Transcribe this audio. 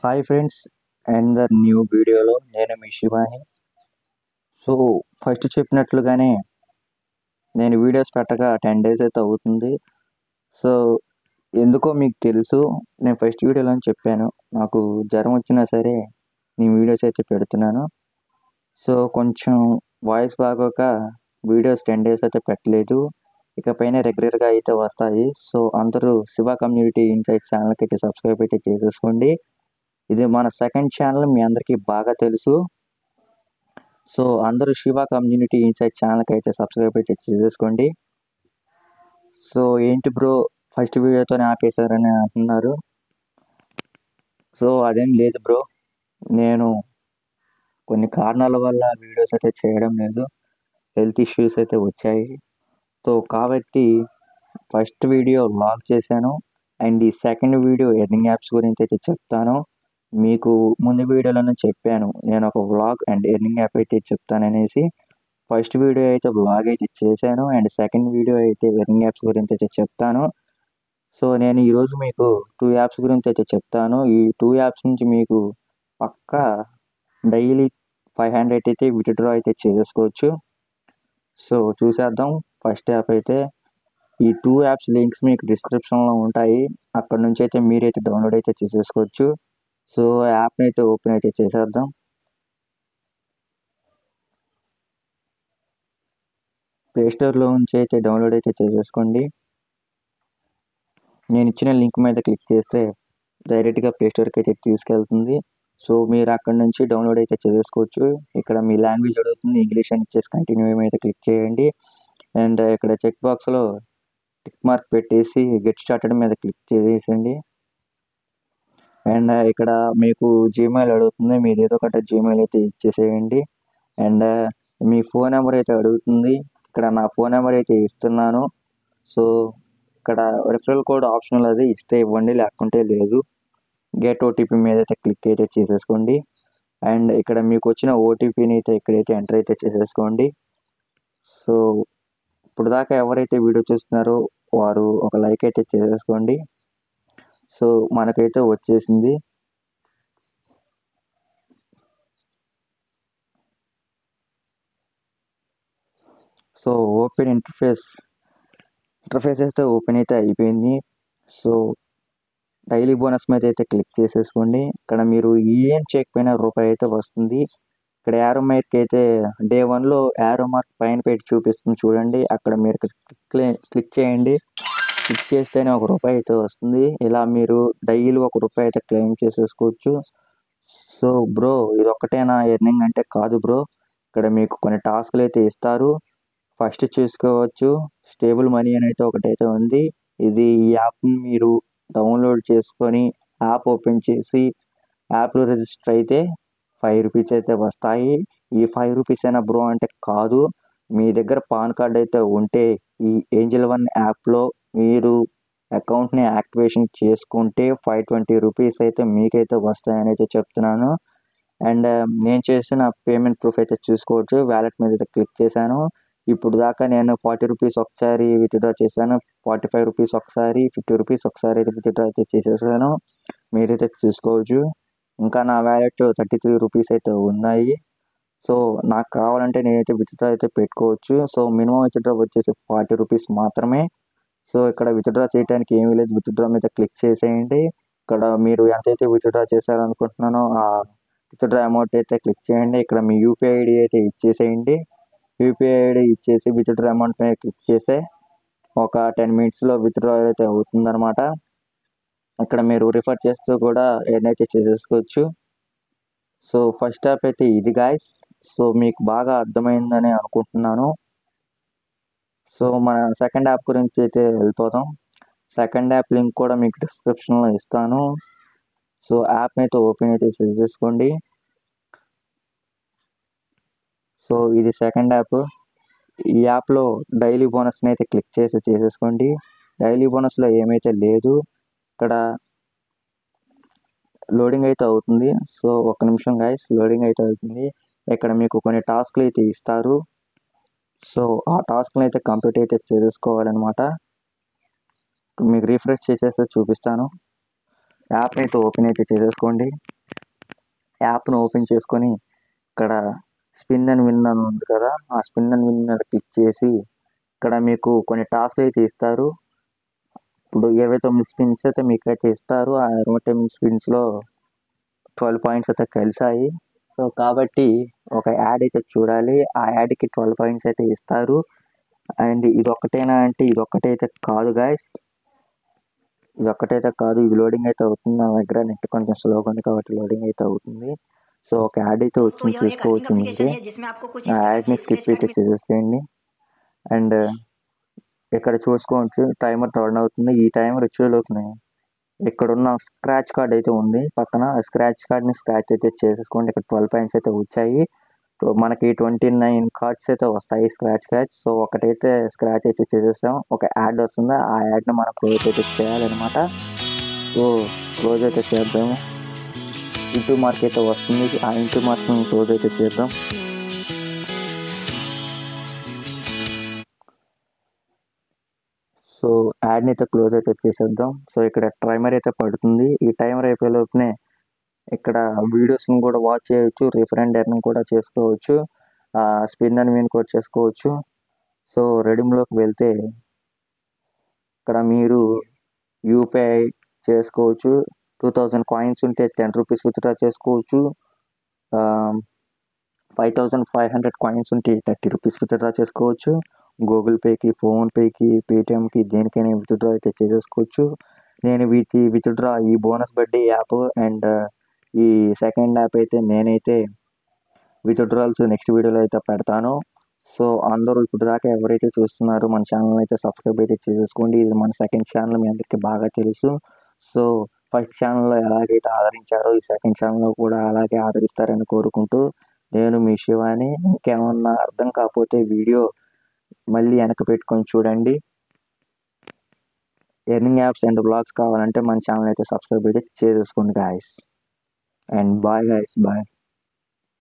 Hi friends, and the new వీడియోలో నేను మీ Shivani. So first చెప్పినట్లుగానే నేను వీడియోస్ పెట్టగా 10 డేస్ అయితే అవుతుంది. సో ఎందుకో మీకు తెలుసు, నేను ఫస్ట్ వీడియోలో చెప్పాను నాకు జ్వరం వచ్చినా సరే నేను వీడియోస్ అయితే పెడుతున్నాను. సో కొంచెం వాయిస్ బాగోక వీడియోస్ 10 డేస్ అయితే పెట్టలేదు. ఇకపైన రెగ్యులర్గా అయితే వస్తాయి. సో అందరూ శివ కమ్యూనిటీ ఇన్సైట్ ఛానల్కి అయితే సబ్స్క్రైబ్ అయితే చేసేసుకోండి. ఇది మన సెకండ్ ఛానల్, మీ అందరికీ బాగా తెలుసు. సో అందరూ శివ కమ్యూనిటీ ఇన్సైట్ ఛానల్కి అయితే సబ్స్క్రైబ్ అయితే చేసేసుకోండి. సో ఏంటి బ్రో ఫస్ట్ వీడియోతోనే ఆపేశారని అంటున్నారు. సో అదేం లేదు బ్రో, నేను కొన్ని కారణాల వల్ల వీడియోస్ అయితే చేయడం లేదు. హెల్త్ ఇష్యూస్ అయితే వచ్చాయి. సో కాబట్టి ఫస్ట్ వీడియో వ్లాగ్ చేశాను, అండ్ ఈ సెకండ్ వీడియో ఎర్నింగ్ యాప్స్ గురించి అయితే చెప్తాను. మీకు ముందు వీడియోలోనే చెప్పాను నేను ఒక వ్లాగ్ అండ్ ఎర్నింగ్ యాప్ అయితే చెప్తాననేసి. ఫస్ట్ వీడియో అయితే వ్లాగ్ అయితే చేశాను, అండ్ సెకండ్ వీడియో అయితే ఎర్నింగ్ యాప్స్ గురించి అయితే చెప్తాను. సో నేను ఈరోజు మీకు 2 యాప్స్ గురించి అయితే చెప్తాను. ఈ 2 యాప్స్ నుంచి మీకు పక్కా డైలీ 500 అయితే విత్డ్రా అయితే చేసేసుకోవచ్చు. సో చూసేద్దాం. ఫస్ట్ యాప్ అయితే ఈ 2 యాప్స్ లింక్స్ మీకు డిస్క్రిప్షన్లో ఉంటాయి. అక్కడ నుంచి అయితే మీరైతే డౌన్లోడ్ అయితే చేసేసుకోవచ్చు. సో యాప్ని అయితే ఓపెన్ అయితే చేసేద్దాం. ప్లేస్టోర్లో నుంచి అయితే డౌన్లోడ్ అయితే చేసేసుకోండి. నేను ఇచ్చిన లింక్ మీద క్లిక్ చేస్తే డైరెక్ట్గా ప్లేస్టోర్కి అయితే తీసుకెళ్తుంది. సో మీరు అక్కడ నుంచి డౌన్లోడ్ అయితే చేసేసుకోవచ్చు. ఇక్కడ మీ లాంగ్వేజ్ అడుగుతుంది, ఇంగ్లీష్ అని ఇచ్చేసి కంటిన్యూ మీద క్లిక్ చేయండి. అండ్ ఇక్కడ చెక్ బాక్స్లో టిక్ మార్క్ పెట్టేసి గెట్ స్టార్టెడ్ మీద క్లిక్ చేసేయండి. అండ్ ఇక్కడ మీకు జీమెయిల్ అడుగుతుంది, మీరు ఏదో ఒకటి జీమెయిల్ అయితే ఇచ్చేసేయండి. అండ్ మీ ఫోన్ నెంబర్ అయితే అడుగుతుంది, ఇక్కడ నా ఫోన్ నెంబర్ అయితే ఇస్తున్నాను. సో ఇక్కడ రిఫరల్ కోడ్ ఆప్షనల్, అది ఇస్తే ఇవ్వండి, లేకుంటే లేదు. గెట్ ఓటీపీ మీద అయితే క్లిక్ అయితే చేసేసుకోండి. అండ్ ఇక్కడ మీకు వచ్చిన ఓటీపీని అయితే ఇక్కడైతే ఎంటర్ అయితే చేసేసుకోండి. సో ఇప్పుడు దాకా ఎవరైతే వీడియో చూస్తున్నారో వారు ఒక లైక్ అయితే చేసేసుకోండి. సో మనకైతే వచ్చేసింది. సో ఓపెన్ ఇంటర్ఫేస్ అయితే ఓపెన్ అయితే అయిపోయింది. సో డైలీ బోనస్ మీద అయితే క్లిక్ చేసేసుకోండి. ఇక్కడ మీరు ఏం చేయకపోయినా రూపాయి అయితే వస్తుంది. ఇక్కడ యారో మార్క్ అయితే డే 1లో యారో మార్క్ పైన పెట్టి చూపిస్తుంది చూడండి, అక్కడ మీరు క్లిక్ చేయండి. క్లిక్ చేస్తేనే ₹1 అయితే వస్తుంది. ఇలా మీరు డైలీ ₹1 అయితే క్లెయిమ్ చేసేసుకోవచ్చు. సో బ్రో ఇది ఒక్కటేనా ఎర్నింగ్ అంటే కాదు బ్రో, ఇక్కడ మీకు కొన్ని టాస్క్లు అయితే ఇస్తారు. ఫస్ట్ చూసుకోవచ్చు, స్టేబుల్ మనీ అని అయితే ఒకటైతే ఉంది. ఇది ఈ యాప్ని మీరు డౌన్లోడ్ చేసుకొని యాప్ ఓపెన్ చేసి యాప్లో రిజిస్టర్ అయితే ₹5 అయితే వస్తాయి. ఈ ₹5 అయినా బ్రో అంటే కాదు, మీ దగ్గర పాన్ కార్డ్ అయితే ఉంటే ఈ ఏంజల్ వన్ యాప్లో మీరు అకౌంట్ని యాక్టివేషన్ చేసుకుంటే ₹520 అయితే మీకైతే వస్తాయని అయితే చెప్తున్నాను. అండ్ నేను చేసిన పేమెంట్ ప్రూఫ్ అయితే చూసుకోవచ్చు. వ్యాలెట్ మీద అయితే క్లిక్ చేశాను. ఇప్పుడు దాకా నేను ₹40 ఒకసారి విత్డ్రా చేశాను, ₹45 ఒకసారి, ₹50 ఒకసారి అయితే విత్డ్రా అయితే చేసేసాను. మీరైతే చూసుకోవచ్చు. ఇంకా నా వ్యాలెట్ ₹33 అయితే ఉన్నాయి. సో నాకు కావాలంటే నేనైతే విత్డ్రా అయితే పెట్టుకోవచ్చు. సో మినిమం విత్డ్రా వచ్చేసి ₹40 మాత్రమే. సో ఇక్కడ విత్డ్రా చేయడానికి ఏమీ లేదు, విత్డ్రా మీద క్లిక్ చేసేయండి. ఇక్కడ మీరు ఎంతైతే విత్డ్రా చేశారనుకుంటున్నానో ఆ విత్డ్రా అమౌంట్ అయితే క్లిక్ చేయండి. ఇక్కడ మీ యూపీఐ ఐడి అయితే ఇచ్చేసేయండి. యూపీఐ ఐడి ఇచ్చేసి విత్డ్రా అమౌంట్ మీద క్లిక్ చేస్తే ఒక 10 మినిట్స్లో విత్డ్రా అయితే అవుతుందన్నమాట. ఇక్కడ మీరు రిఫర్ చేస్తూ కూడా ఏదైతే చేసేసుకోవచ్చు. సో ఫస్ట్ యాప్ అయితే ఇది గాయస్. సో మీకు బాగా అర్థమైందని అనుకుంటున్నాను. సో మన సెకండ్ యాప్ గురించి అయితే వెళ్ళిపోదాం. సెకండ్ యాప్ లింక్ కూడా మీకు డిస్క్రిప్షన్లో ఇస్తాను. సో యాప్ని అయితే ఓపెన్ అయితే చేసేసుకోండి. సో ఇది సెకండ్ యాప్. ఈ యాప్లో డైలీ బోనస్ని అయితే క్లిక్ చేసేసుకోండి. డైలీ బోనస్లో ఏమైతే లేదు, ఇక్కడ లోడింగ్ అయితే అవుతుంది. సో ఒక్క నిమిషం గైస్, లోడింగ్ అయితే అవుతుంది. ఇక్కడ మీకు కొన్ని టాస్క్లు అయితే ఇస్తారు. సో ఆ టాస్క్ని అయితే కంప్లీట్ అయితే చేసేసుకోవాలన్నమాట. మీకు రిఫ్రెష్ చేసేస్తే చూపిస్తాను. యాప్ని అయితే ఓపెన్ అయితే చేసేసుకోండి. యాప్ను ఓపెన్ చేసుకొని ఇక్కడ స్పిన్ అండ్ విన్ అని ఉంది కదా, ఆ స్పిన్ అండ్ విన్ మీద క్లిక్ చేసి ఇక్కడ మీకు కొన్ని టాస్క్లు అయితే ఇస్తారు. ఇప్పుడు 29 స్పిన్స్ అయితే మీకైతే ఇస్తారు. ఆ 29 స్పిన్స్లో 12 పాయింట్స్ అయితే కలిసాయి. సో కాబట్టి ఒక యాడ్ అయితే చూడాలి, ఆ యాడ్కి 12 పాయింట్స్ అయితే ఇస్తారు. అండ్ ఇది ఒక్కటేనా అంటే ఇది ఒక్కటైతే కాదు గాయస్, ఇది ఒక్కటైతే కాదు, ఇది లోడింగ్ అయితే అవుతుంది. నా దగ్గర నెట్ కొంచెం స్లోగా ఉంది కాబట్టి లోడింగ్ అయితే అవుతుంది. సో ఒక యాడ్ అయితే दोस्तों వచ్చింది, यह एक अर्निंग చూసుకోవచ్చు एप्लीकेशन మీరే. है जिसमें आपको कुछ ఆ इस प्रकार యాడ్ని से స్కిప్ स्क्रैच అయితే कार्ड చేసేసేయండి. అండ్ ఇక్కడ చూసుకోవచ్చు టైమర్ రన్ అవుతుంది. ఈ టైమర్ వచ్చేలోపునే ఇక్కడున్న స్క్రాచ్ కార్డ్ అయితే ఉంది పక్కన, ఆ స్క్రాచ్ కార్డ్ని స్క్రాచ్ అయితే చేసేసుకోండి. ఇక్కడ 12 పాయింట్స్ అయితే వచ్చాయి. సో మనకి 29 కార్డ్స్ అయితే వస్తాయి స్క్రాచ్ కార్డ్స్. సో ఒకటైతే స్క్రాచ్ అయితే చేసేసాం. ఒక యాడ్ వస్తుంది, ఆ యాడ్ని మనం క్లోజ్ అయితే చేయాలన్నమాట. సో క్లోజ్ అయితే చేద్దాము. ఇంటూ మార్క్ అయితే వస్తుంది, ఆ ఇంటూ మార్క్ని క్లోజ్ అయితే చేద్దాం. సో యాడ్ని అయితే క్లోజ్ అయితే చేసేద్దాం. సో ఇక్కడ టైమర్ అయితే పడుతుంది. ఈ టైమర్ అయిపోయేలోపునే ఇక్కడ వీడియోస్ని కూడా వాచ్ చేయొచ్చు, రిఫరెండ్ ఎర్నింగ్ కూడా చేసుకోవచ్చు, స్పిన్ అండ్ విన్ కూడా చేసుకోవచ్చు. సో రెడీమ్లోకి వెళ్తే ఇక్కడ మీరు యూపీఐ చేసుకోవచ్చు. 2000 కాయిన్స్ ఉంటే 10 రూపీస్ విత్డ్రా చేసుకోవచ్చు. 5500 కాయిన్స్ ఉంటే 30 రూపీస్ విత్డ్రా చేసుకోవచ్చు. గూగుల్ పేకి, ఫోన్పేకి, పేటిఎంకి దేనికైనా విత్డ్రా అయితే చేసేసుకోవచ్చు. నేను వీటి విత్డ్రా ఈ బోనస్ బడ్డీ యాప్ అండ్ ఈ సెకండ్ యాప్ అయితే నేనైతే విత్డ్రాల్స్ నెక్స్ట్ వీడియోలో అయితే పెడతాను. సో అందరూ ఇప్పుడు దాకా ఎవరైతే చూస్తున్నారో మన ఛానల్ అయితే సబ్స్క్రైబ్ అయితే చేసేసుకోండి. ఇది మన సెకండ్ ఛానల్, మీ అందరికీ బాగా తెలుసు. సో ఫస్ట్ ఛానల్లో ఎలాగైతే ఆదరించారో ఈ సెకండ్ ఛానల్లో కూడా అలాగే ఆదరిస్తారని కోరుకుంటూ నేను మీ శివాని. ఇంకేమన్నా అర్థం కాకపోతే వీడియో మళ్ళీ వెనక పెట్టుకొని చూడండి. ఎర్నింగ్ యాప్స్ అండ్ బ్లాగ్స్ కావాలంటే మన ఛానల్ అయితే సబ్స్క్రైబ్ అయితే చేసేసుకోండి guys. And bye guys, bye.